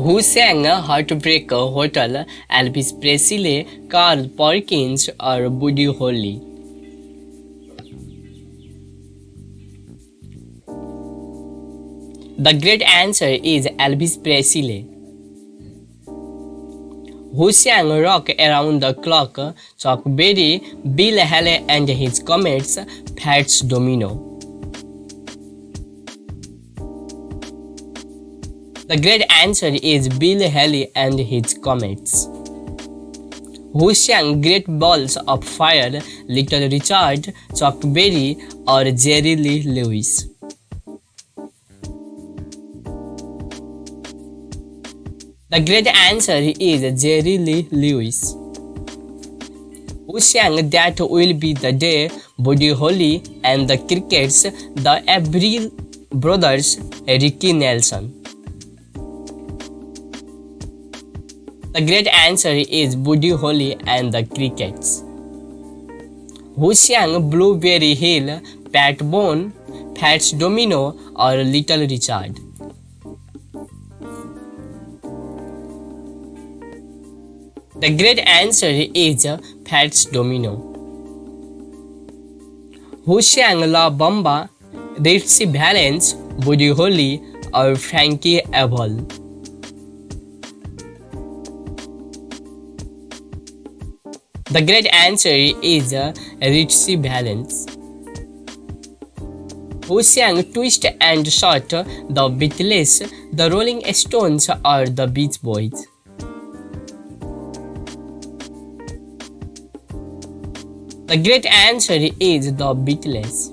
Who sang Heartbreaker Hotel? Elvis Presley, Carl Perkins, or Buddy Holly? The great answer is Elvis Presley. Who sang Rock Around the Clock? Chuck Berry, Bill Haley and his Comets, Fats Domino. The great answer is Bill Haley and his Comets. Who sang Great Balls of Fire? Little Richard, Chuck Berry, or Jerry Lee Lewis? The great answer is Jerry Lee Lewis. Who sang That Will Be the Day? Buddy Holly and the Crickets, the Everly Brothers, Ricky Nelson. The great answer is Buddy Holly and the Crickets. Who sang Blueberry Hill? Pat Boone, Fats Domino, or Little Richard? The great answer is Fats Domino. Who sang La Bamba? Ritchie Valens, Buddy Holly, or Frankie Avalon? The great answer is Ritchie Valens. Who sang Twist and Shout? The Beatles, the Rolling Stones, or the Beach Boys? The great answer is the Beatles.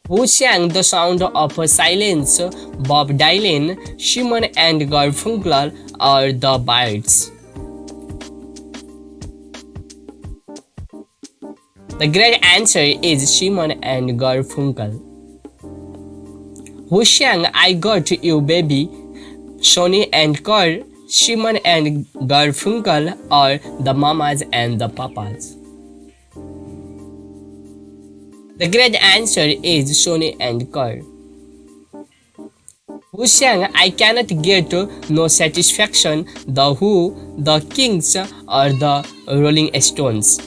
Who sang The Sound of Silence? Bob Dylan, Simon and Garfunkel, or the Byrds? The great answer is Simon and Garfunkel. Who sang I Got You Baby? Sonny and Cher, Simon and Garfunkel, or the Mamas and the Papas? The great answer is Sonny and Cher. Who sang I Cannot Get No Satisfaction? The Who, the Kings, or the Rolling Stones?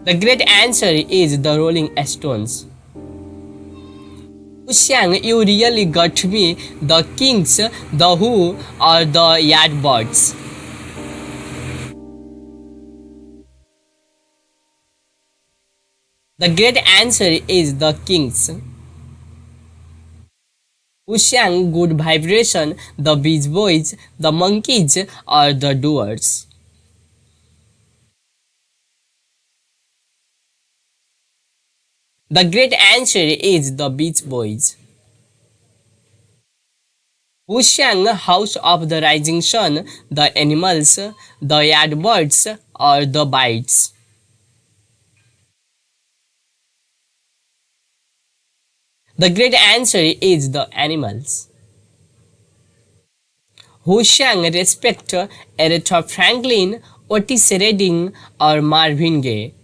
The great answer is the Rolling Stones. Who sang You Really Got Me? The Kings, the Who, or the Yardbirds? The great answer is the Kings. Who sang Good Vibration? The Beach Boys, the Monkees, or the Doors? The great answer is the Beach Boys. Who sang House of the Rising Sun? The Animals, the Yardbirds, or the Bites? The great answer is the Animals. Who sang Respect? Aretha Franklin, Otis Redding, or Marvin Gaye?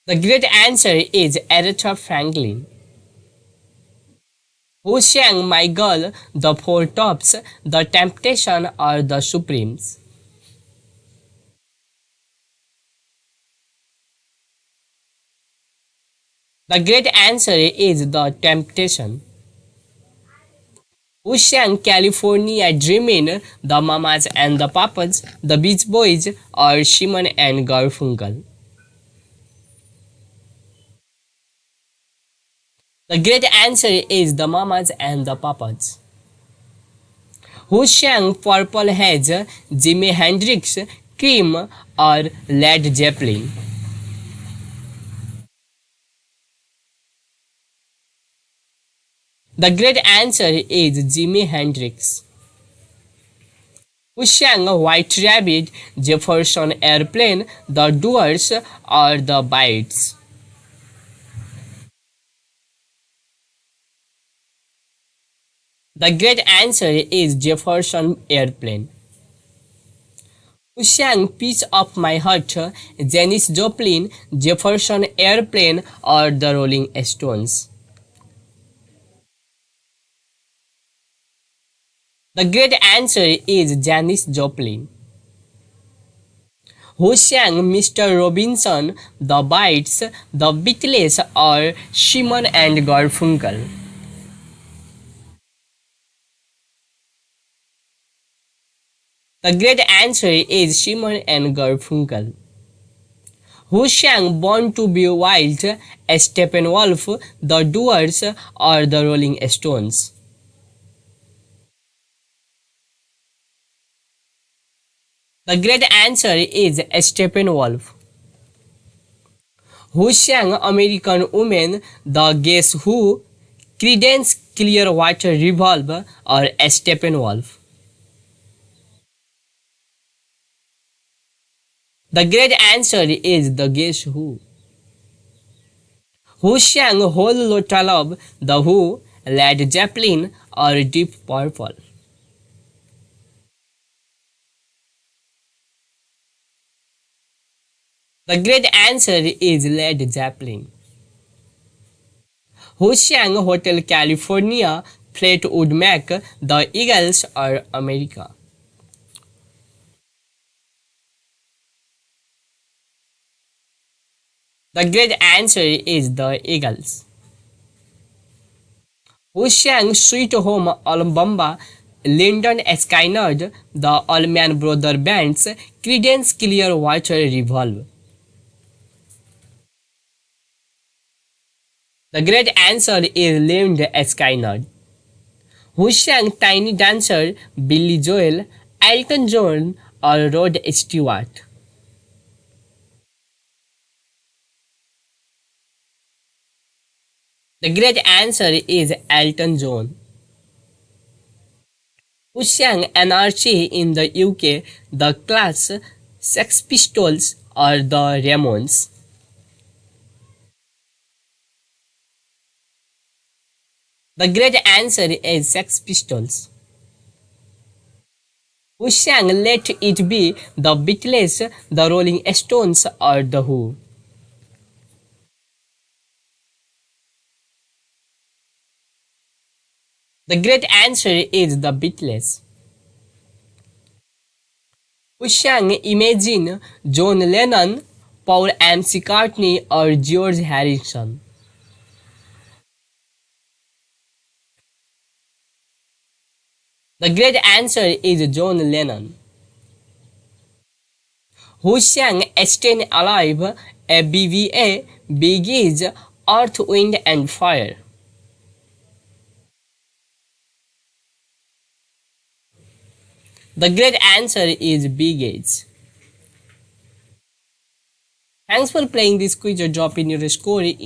The great answer is Aretha Franklin. Who sang My Girl, The Four Tops, The Temptation, or The Supremes? The great answer is The Temptation. Who sang California Dreamin'? The Mamas and the Papas, the Beach Boys, or Simon and Garfunkel? The great answer is the Mamas and the Papas. Who sang Purple Haze? Jimi Hendrix, Cream, or Led Zeppelin? The great answer is Jimi Hendrix. Who sang White Rabbit, Jefferson Airplane, The Doors, or the Bites? The great answer is Jefferson Airplane. Who sang Piece of My Heart, Janis Joplin, Jefferson Airplane, or the Rolling Stones? The great answer is Janis Joplin. Who sang Mr. Robinson, The Bites, The Beatles, or Simon and Garfunkel? The great answer is Simon and Garfunkel. Who sang Born to Be Wild, Steppenwolf, The Doors, or the Rolling Stones? The great answer is Steppenwolf. Who sang American Woman, The Guess Who, Creedence Clearwater Revolver, or Steppenwolf? The great answer is The Guess Who. Who sang Whole Lotta Love, The Who, Led Zeppelin, or Deep Purple? The great answer is Led Zeppelin. Who sang Hotel California, Fleetwood Mac, The Eagles, or America? The great answer is The Eagles. Who sang Sweet Home Alabama, Lyndon Skynyrd, the Allman Brothers Band's Creedence Clearwater Revolver? The great answer is Lyndon Skynyrd. Who sang Tiny Dancer, Billy Joel, Elton John, or Rod Stewart? The great answer is Elton John. Who sang Anarchy in the UK, The Clash, Sex Pistols, or the Ramones? The great answer is Sex Pistols. Who sang Let It Be, The Beatles, The Rolling Stones, or The Who? The great answer is The Beatles. Who sang Imagine, John Lennon, Paul McCartney, or George Harrison? The great answer is John Lennon. Who sang Staying Alive, BVA, Bee Gees, Earth, Wind and Fire? The great answer is Bee Gees. Thanks for playing this quiz or drop in your score in